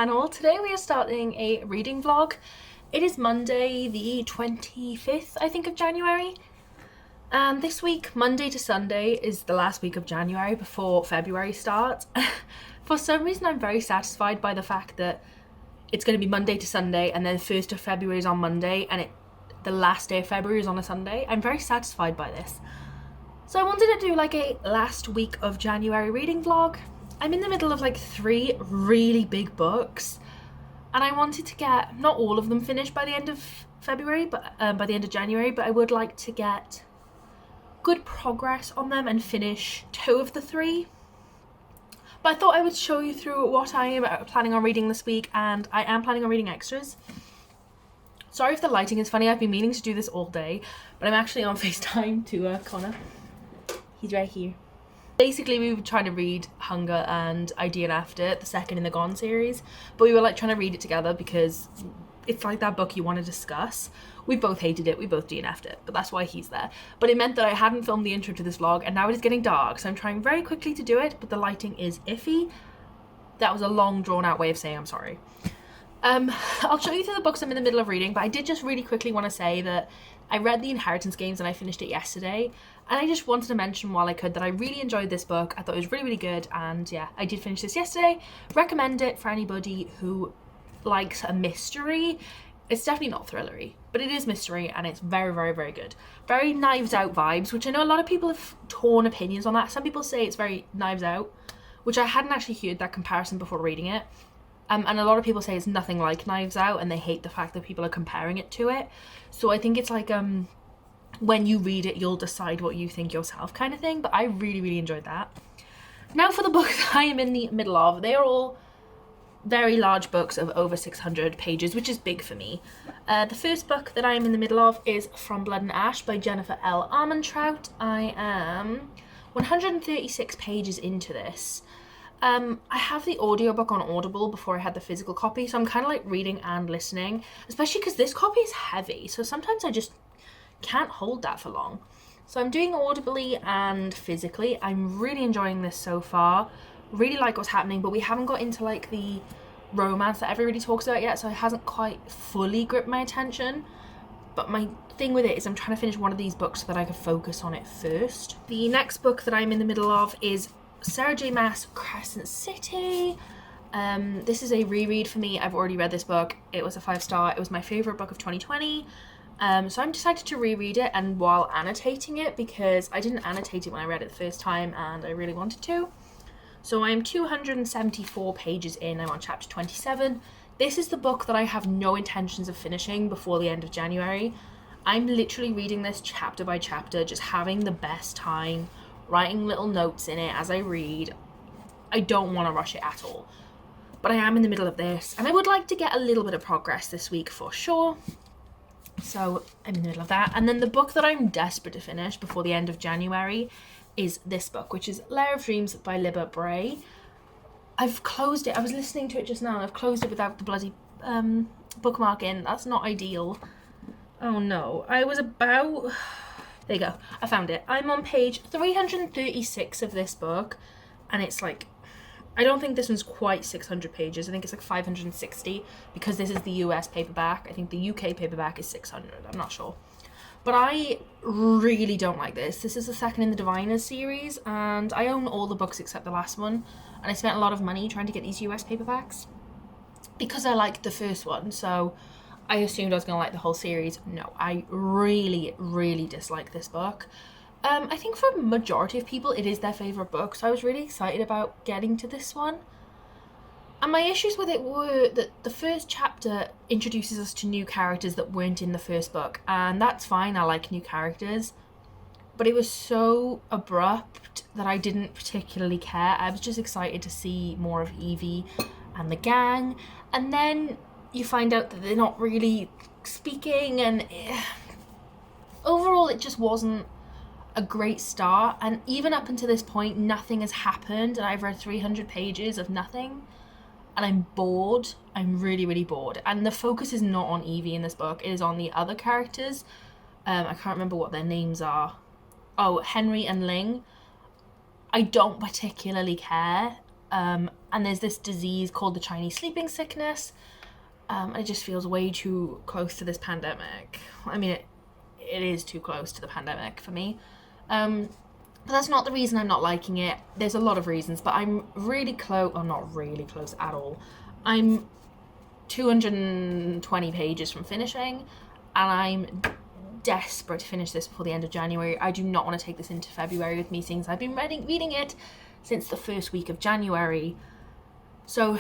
channel. Today we are starting a reading vlog. It is Monday the 25th, I think, of January. And this week, Monday to Sunday, is the last week of January before February starts. For some reason, I'm very satisfied by the fact that it's going to be Monday to Sunday and then 1st of February is on Monday and the last day of February is on a Sunday. I'm very satisfied by this. So I wanted to do like a last week of January reading vlog. I'm in the middle of like 3 really big books and I wanted to get not all of them finished by the end of February, but by the end of January, but I would like to get good progress on them and finish 2 of the 3. But I thought I would show you through what I am planning on reading this week, and I am planning on reading extras. Sorry if the lighting is funny, I've been meaning to do this all day, but I'm actually on FaceTime to Connor. He's right here. Basically, we were trying to read Hunger and I DNF'd it, the second in the Gone series, but we were like trying to read it together because it's like that book you want to discuss. We both hated it, we both DNF'd it, but that's why he's there. But it meant that I hadn't filmed the intro to this vlog, and now it is getting dark, so I'm trying very quickly to do it, but the lighting is iffy. That was a long, drawn-out way of saying I'm sorry. I'll show you through the books I'm in the middle of reading, but I did just really quickly want to say that I read The Inheritance Games and I finished it yesterday, and I just wanted to mention while I could that I really enjoyed this book. I thought it was really, really good, and yeah, I did finish this yesterday. Recommend it for anybody who likes a mystery. It's definitely not thrillery, but it is mystery, and it's very, very, very good. Very Knives Out vibes, which I know a lot of people have torn opinions on that. Some people say it's very Knives Out, which I hadn't actually heard that comparison before reading it. And a lot of people say it's nothing like Knives Out, and they hate the fact that people are comparing it to it. So I think it's like, when you read it, you'll decide what you think yourself kind of thing. But I really, really enjoyed that. Now for the book that I am in the middle of. They are all very large books of over 600 pages, which is big for me. The first book that I am in the middle of is From Blood and Ash by Jennifer L. Armentrout. I am 136 pages into this. I have the audiobook on Audible before I had the physical copy, so I'm kind of like reading and listening, especially because this copy is heavy, so sometimes I just can't hold that for long. So I'm doing audibly and physically. I'm really enjoying this so far. Really like what's happening, but we haven't got into like the romance that everybody talks about yet, so it hasn't quite fully gripped my attention. But my thing with it is I'm trying to finish one of these books so that I can focus on it first. The next book that I'm in the middle of is Sarah J. Maas Crescent City. This is a reread for me. I've already read this book. It was a 5-star. It was my favorite book of 2020. So I'm decided to reread it, and while annotating it, because I didn't annotate it when I read it the first time and I really wanted to. So I'm 274 pages in. I'm on chapter 27. This is the book that I have no intentions of finishing before the end of January. I'm literally reading this chapter by chapter, just having the best time, writing little notes in it as I read. I don't want to rush it at all. But I am in the middle of this, and I would like to get a little bit of progress this week for sure. So I'm in the middle of that. And then the book that I'm desperate to finish before the end of January is this book, which is Lair of Dreams by Libba Bray. I've closed it. I was listening to it just now, and I've closed it without the bloody bookmark in. That's not ideal. Oh no. I was about... There you go. I found it. I'm on page 336 of this book, and it's like, I don't think this one's quite 600 pages. I think it's like 560 because this is the US paperback. I think the UK paperback is 600. I'm not sure. But I really don't like this. This is the second in the Diviners series, and I own all the books except the last one, and I spent a lot of money trying to get these US paperbacks because I liked the first one, so I assumed I was going to like the whole series. No, I really, really dislike this book. I think for a majority of people, it is their favourite book, so I was really excited about getting to this one. And my issues with it were that the first chapter introduces us to new characters that weren't in the first book, and that's fine, I like new characters. But it was so abrupt that I didn't particularly care. I was just excited to see more of Evie and the gang, and then you find out that they're not really speaking, and overall it just wasn't a great start. And even up until this point, nothing has happened, and I've read 300 pages of nothing, and I'm bored. I'm really, really bored. And the focus is not on Evie in this book. It is on the other characters. I can't remember what their names are. Oh, Henry and Ling. I don't particularly care. and there's this disease called the Chinese sleeping sickness. And it just feels way too close to this pandemic. I mean, it is too close to the pandemic for me. But that's not the reason I'm not liking it. There's a lot of reasons, but I'm really close, or not really close at all. I'm 220 pages from finishing, and I'm desperate to finish this before the end of January. I do not want to take this into February with me, since I've been reading it since the first week of January. So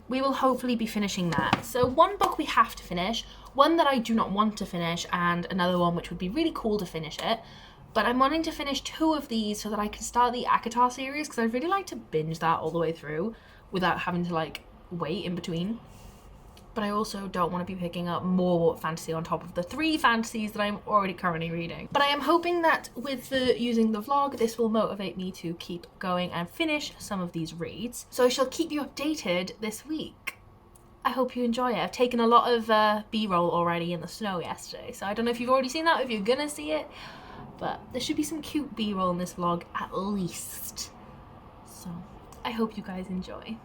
we will hopefully be finishing that. So one book we have to finish, one that I do not want to finish, and another one which would be really cool to finish it. But I'm wanting to finish 2 of these so that I can start the ACOTAR series, because I'd really like to binge that all the way through without having to like wait in between. But I also don't want to be picking up more fantasy on top of the 3 fantasies that I'm already currently reading. But I am hoping that with using the vlog, this will motivate me to keep going and finish some of these reads. So I shall keep you updated this week. I hope you enjoy it. I've taken a lot of B-roll already in the snow yesterday, so I don't know if you've already seen that, if you're gonna see it, but there should be some cute B-roll in this vlog at least. So I hope you guys enjoy.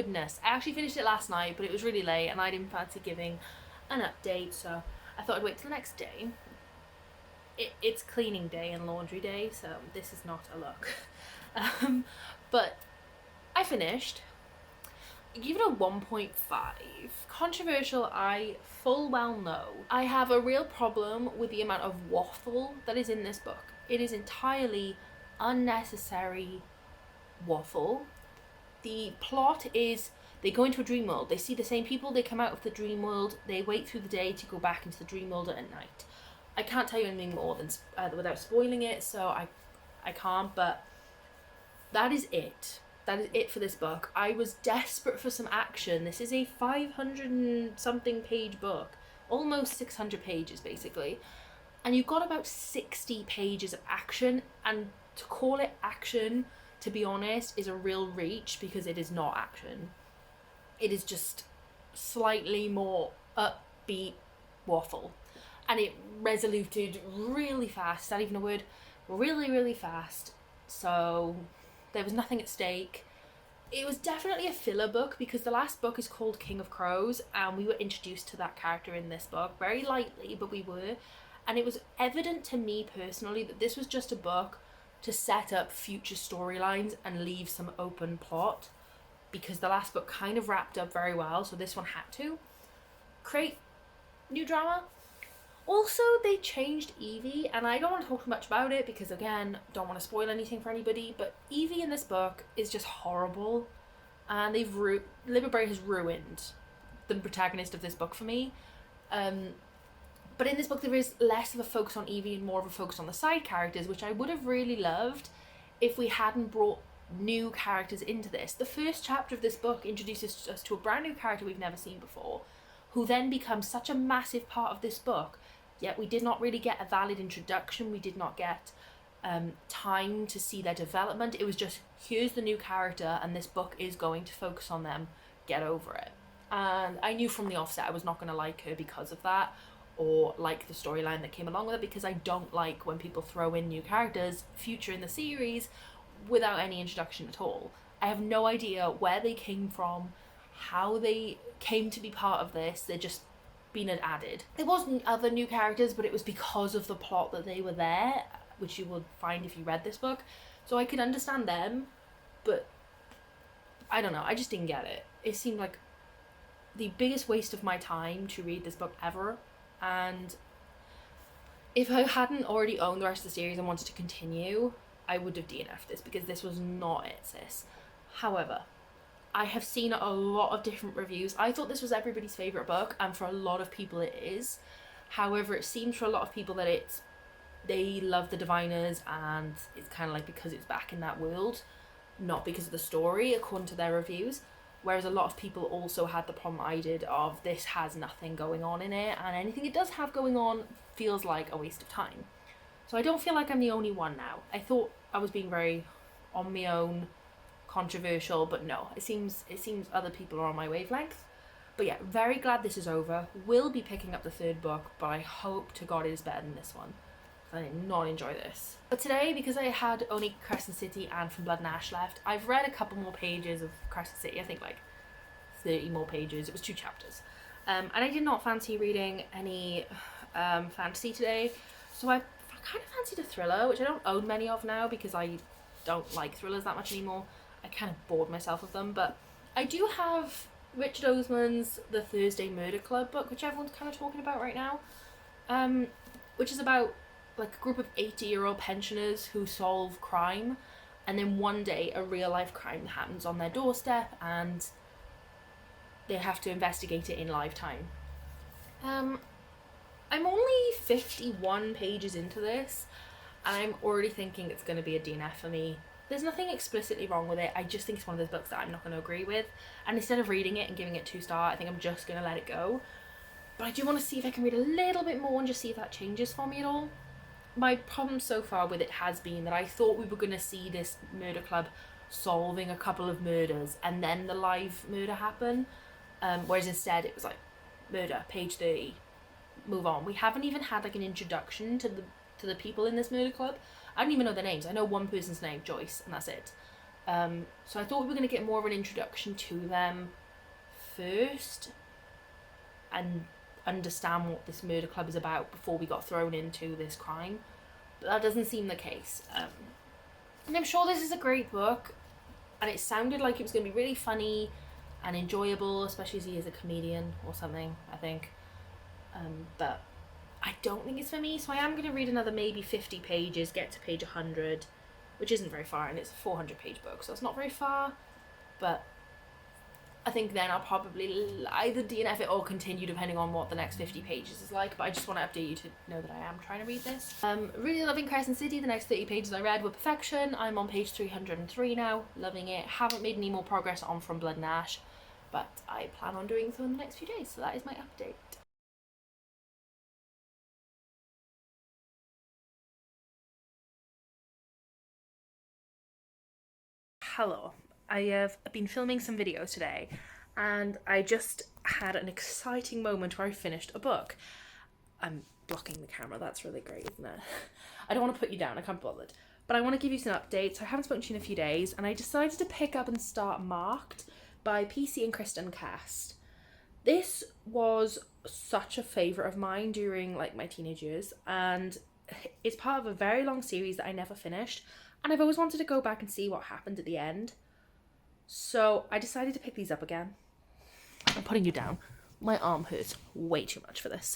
goodness. I actually finished it last night, but it was really late and I didn't fancy giving an update, so I thought I'd wait till the next day. It's cleaning day and laundry day, so this is not a look. But I finished. I give it a 1.5. Controversial, I full well know. I have a real problem with the amount of waffle that is in this book. It is entirely unnecessary waffle. The plot is they go into a dream world, they see the same people, they come out of the dream world, they wait through the day to go back into the dream world at night. I can't tell you anything more than without spoiling it, so I can't, but that is it. That is it for this book. I was desperate for some action. This is a 500 and something page book, almost 600 pages basically, and you've got about 60 pages of action, and to call it action, to be honest, is a real reach because it is not action. It is just slightly more upbeat waffle. And it resoluted really fast, is that even a word? Really, really fast. So there was nothing at stake. It was definitely a filler book because the last book is called King of Crows, and we were introduced to that character in this book, very lightly, but we were. And it was evident to me personally that this was just a book to set up future storylines and leave some open plot, because the last book kind of wrapped up very well, so this one had to create new drama. Also, they changed Evie, and I don't want to talk much about it because, again, don't want to spoil anything for anybody, but Evie in this book is just horrible, and Libba Bray has ruined the protagonist of this book for me. But in this book there is less of a focus on Evie and more of a focus on the side characters, which I would have really loved if we hadn't brought new characters into this. The first chapter of this book introduces us to a brand new character we've never seen before, who then becomes such a massive part of this book, yet we did not really get a valid introduction. We did not get time to see their development. It was just, here's the new character and this book is going to focus on them, get over it. And I knew from the offset I was not going to like her because of that, or like the storyline that came along with it, because I don't like when people throw in new characters future in the series without any introduction at all. I have no idea where they came from, how they came to be part of this. They're just been added. There wasn't other new characters, but it was because of the plot that they were there, which you will find if you read this book. So I could understand them, but I don't know, I just didn't get it. It seemed like the biggest waste of my time to read this book ever, and if I hadn't already owned the rest of the series and wanted to continue, I would have DNF'd this, because this was not it, sis. However, I have seen a lot of different reviews. I thought this was everybody's favourite book, and for a lot of people it is. However, it seems for a lot of people that they love the Diviners, and it's kind of like because it's back in that world, not because of the story, according to their reviews. Whereas a lot of people also had the problem I did of this has nothing going on in it, and anything it does have going on feels like a waste of time. So I don't feel like I'm the only one now. I thought I was being very on my own, controversial, but no, it seems other people are on my wavelength. But yeah, very glad this is over. Will be picking up the third book, but I hope to God it is better than this one. I did not enjoy this. But today, because I had only Crescent City and From Blood and Ash left, I've read a couple more pages of Crescent City. I think like 30 more pages. It was 2 chapters. And I did not fancy reading any fantasy today, so I kind of fancied a thriller, which I don't own many of now because I don't like thrillers that much anymore. I kind of bored myself of them, but I do have Richard Osman's The Thursday Murder Club book, which everyone's kind of talking about right now, which is about like a group of 80-year-old pensioners who solve crime, and then one day a real life crime happens on their doorstep and they have to investigate it in live time. I'm only 51 pages into this and I'm already thinking it's going to be a DNF for me. There's nothing explicitly wrong with it, I just think it's one of those books that I'm not going to agree with, and instead of reading it and giving it 2-star, I think I'm just going to let it go. But I do want to see if I can read a little bit more and just see if that changes for me at all. My problem so far with it has been that I thought we were going to see this murder club solving a couple of murders and then the live murder happen, whereas instead it was like murder, page 30, move on. We haven't even had like an introduction to the people in this murder club. I don't even know their names. I know one person's name, Joyce, and that's it. So I thought we were going to get more of an introduction to them first and understand what this murder club is about before we got thrown into this crime. But that doesn't seem the case. And I'm sure this is a great book, and it sounded like it was going to be really funny and enjoyable, especially as he is a comedian or something, I think. But I don't think it's for me, so I am going to read another maybe 50 pages, get to page 100, which isn't very far, and it's a 400-page book, so it's not very far. But I think then I'll probably either DNF it or continue depending on what the next 50 pages is like, but I just want to update you to know that I am trying to read this. Really loving Crescent City. The next 30 pages I read were perfection. I'm on page 303 now, loving it. Haven't made any more progress on From Blood and Ash, but I plan on doing so in the next few days, so that is my update. Hello. I have been filming some videos today, and I just had an exciting moment where I finished a book. I'm blocking the camera, that's really great, isn't it? I don't want to put you down, I can't be bothered. But I want to give you some updates. I haven't spoken to you in a few days, and I decided to pick up and start Marked by PC and Kristen Cast. This was such a favourite of mine during like my teenage years, and it's part of a very long series that I never finished, and I've always wanted to go back and see what happened at the end. So I decided to pick these up again. I'm putting you down. My arm hurts way too much for this.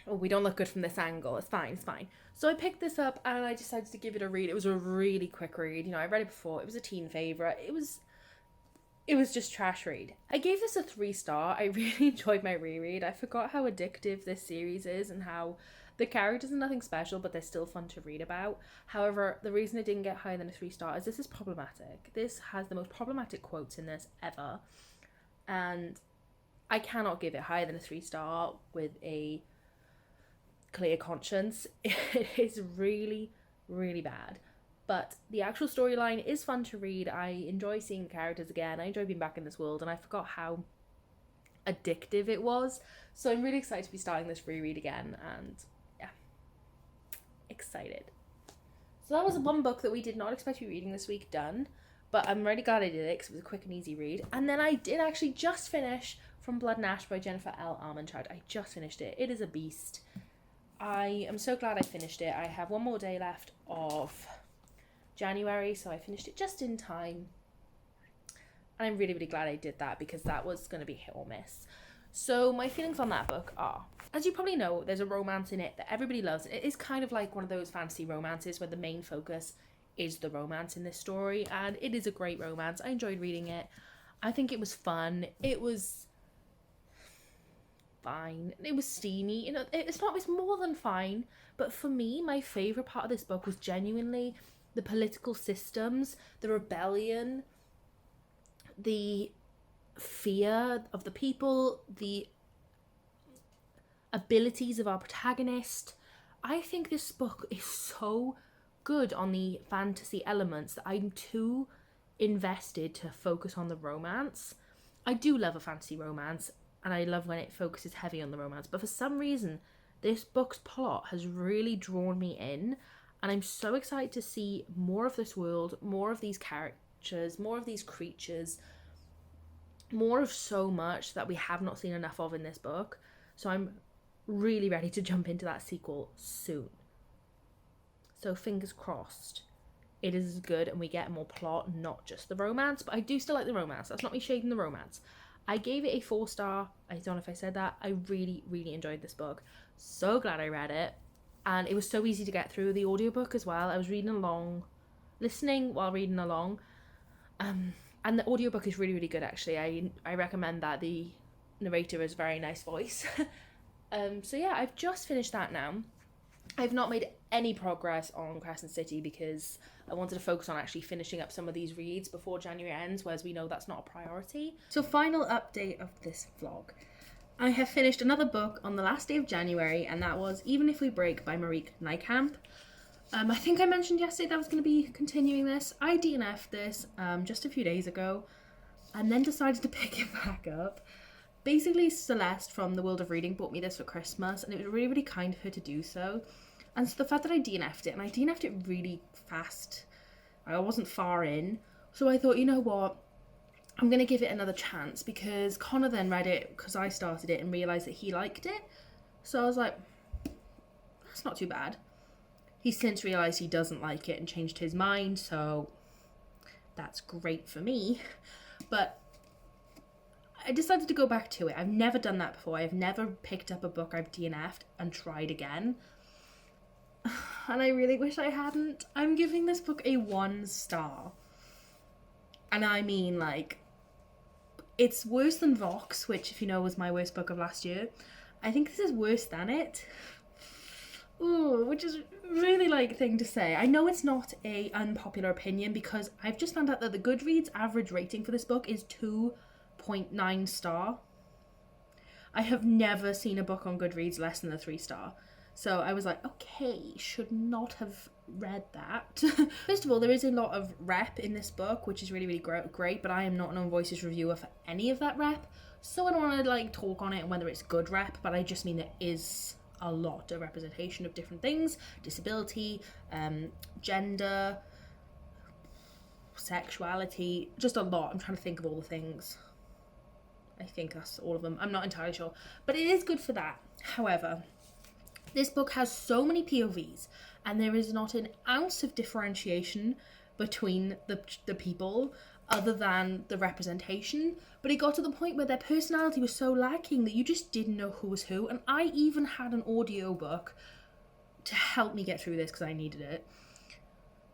Oh, we don't look good from this angle. It's fine, it's fine. So I picked this up and I decided to give it a read. It was a really quick read. You know, I read it before. It was a teen favourite. It was just trash read. I gave this a 3-star. I really enjoyed my reread. I forgot how addictive this series is and how the characters are nothing special, but they're still fun to read about. However, the reason it didn't get higher than a 3-star is this is problematic. This has the most problematic quotes in this ever. And I cannot give it higher than a 3-star with a clear conscience. It is really, really bad. But the actual storyline is fun to read. I enjoy seeing the characters again. I enjoy being back in this world, and I forgot how addictive it was. So I'm really excited to be starting this reread again, and yeah, excited. So that was one book that we did not expect to be reading this week done, but I'm really glad I did it because it was a quick and easy read. And then I did actually just finish From Blood and Ash by Jennifer L. Armentrout. I just finished it. It is a beast. I am so glad I finished it. I have one more day left of January, so I finished it just in time. And I'm really, really glad I did that because that was going to be hit or miss. So my feelings on that book are, as you probably know, there's a romance in it that everybody loves. It is kind of like one of those fantasy romances where the main focus is the romance in this story, and it is a great romance. I enjoyed reading it. I think it was fun. It was fine. It was steamy. You know, it's more than fine. But for me, my favourite part of this book was genuinely the political systems, the rebellion, the fear of the people, the abilities of our protagonist. I think this book is so good on the fantasy elements that I'm too invested to focus on the romance. I do love a fantasy romance, and I love when it focuses heavy on the romance, but for some reason this book's plot has really drawn me in, and I'm so excited to see more of this world, more of these characters, more of these creatures, more of so much that we have not seen enough of in this book. So I'm really ready to jump into that sequel soon. So fingers crossed it is good and we get more plot, not just the romance. But I do still like the romance. That's not me shading the romance. I gave it a 4-star. I don't know if I said that. I really, really enjoyed this book. So glad I read it. And it was so easy to get through the audiobook as well. I was reading along, listening while reading along. And the audiobook is really, really good, actually. I recommend that. The narrator has a very nice voice. So yeah, I've just finished that now. I've not made any progress on Crescent City because I wanted to focus on actually finishing up some of these reads before January ends, whereas we know that's not a priority. So final update of this vlog. I have finished another book on the last day of January, and that was Even If We Break by Marieke Nijkamp. I think I mentioned yesterday that I was going to be continuing this. I DNF'd this just a few days ago and then decided to pick it back up. Basically, Celeste from The World of Reading bought me this for Christmas, and it was really, really kind of her to do so. And so the fact that I DNF'd it, and I DNF'd it really fast, I wasn't far in, So I thought, you know what, I'm going to give it another chance, because Connor then read it because I started it and realised that he liked it. So I was like, that's not too bad. He's since realised he doesn't like it and changed his mind, so that's great for me. But I decided to go back to it. I've never done that before. I've never picked up a book I've DNF'd and tried again. And I really wish I hadn't. I'm giving this book a 1 star. And I mean, like, it's worse than Vox, which, if you know, was my worst book of last year. I think this is worse than it. Ooh, which is really, like, thing to say. I know it's not a unpopular opinion, because I've just found out that the Goodreads average rating for this book is 2.9 star. I have never seen a book on Goodreads less than a 3 star. So I was like, okay, should not have read that. First of all, there is a lot of rep in this book, which is really, really great, but I am not an On Voices reviewer for any of that rep. So I don't want to, like, talk on it and whether it's good rep, but I just mean there is a lot of representation of different things: disability, gender, sexuality, just a lot. I'm trying to think of all the things. I think that's all of them. I'm not entirely sure, but it is good for that. However, this book has so many POVs, and there is not an ounce of differentiation between the people other than the representation. But it got to the point where their personality was so lacking that you just didn't know who was who. And I even had an audiobook to help me get through this because I needed it.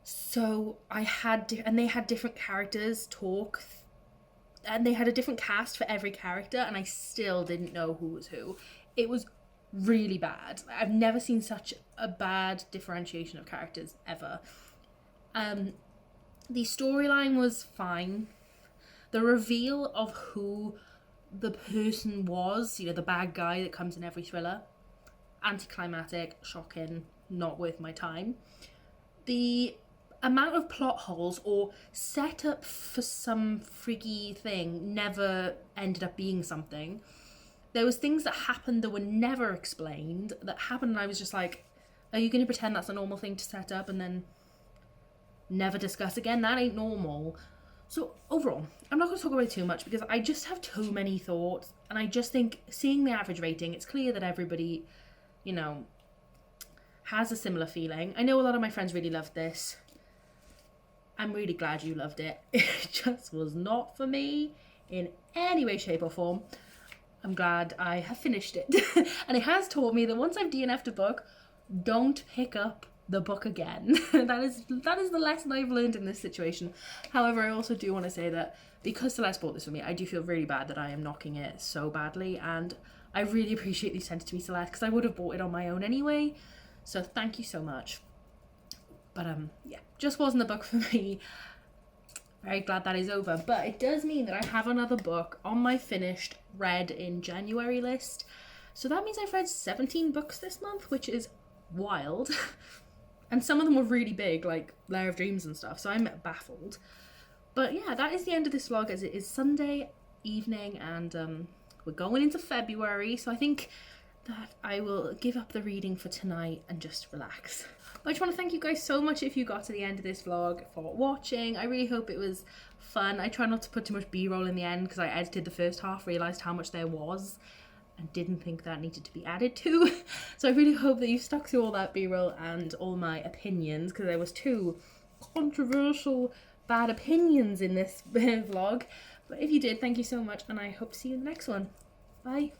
So I had, and they had different characters talk, and they had a different cast for every character, and I still didn't know who was who. It was really bad. I've never seen such a bad differentiation of characters ever. The storyline was fine. The reveal of who the person was, you know, the bad guy that comes in every thriller, anticlimactic, shocking, not worth my time. The amount of plot holes or setup for some freaky thing never ended up being something. There was things that happened that were never explained, that happened, and I was just like, are you going to pretend that's a normal thing to set up and then never discuss again? That ain't normal. So overall, I'm not going to talk about it too much because I just have too many thoughts, and I just think, seeing the average rating, it's clear that everybody, you know, has a similar feeling. I know a lot of my friends really loved this. I'm really glad you loved it. It just was not for me in any way, shape or form. I'm glad I have finished it. And it has taught me that once I've DNF'd a book, don't pick up the book again. That is the lesson I've learned in this situation. However, I also do want to say that because Celeste bought this for me, I do feel really bad that I am knocking it so badly, and I really appreciate that you sent it to me, Celeste, because I would have bought it on my own anyway. So thank you so much. But yeah, just wasn't the book for me. Very glad that is over. But it does mean that I have another book on my finished read in January list. So that means I've read 17 books this month, which is wild. And some of them were really big, like Lair of Dreams and stuff, so I'm baffled. But yeah, that is the end of this vlog, as it is Sunday evening, and we're going into February, so I think that I will give up the reading for tonight and just relax. But I just want to thank you guys so much if you got to the end of this vlog for watching. I really hope it was fun. I try not to put too much b-roll in the end because I edited the first half, realised how much there was, and didn't think that needed to be added to. So I really hope that you stuck through all that b-roll and all my opinions, because there was 2 controversial bad opinions in this vlog. But if you did, thank you so much, and I hope to see you in the next one. Bye.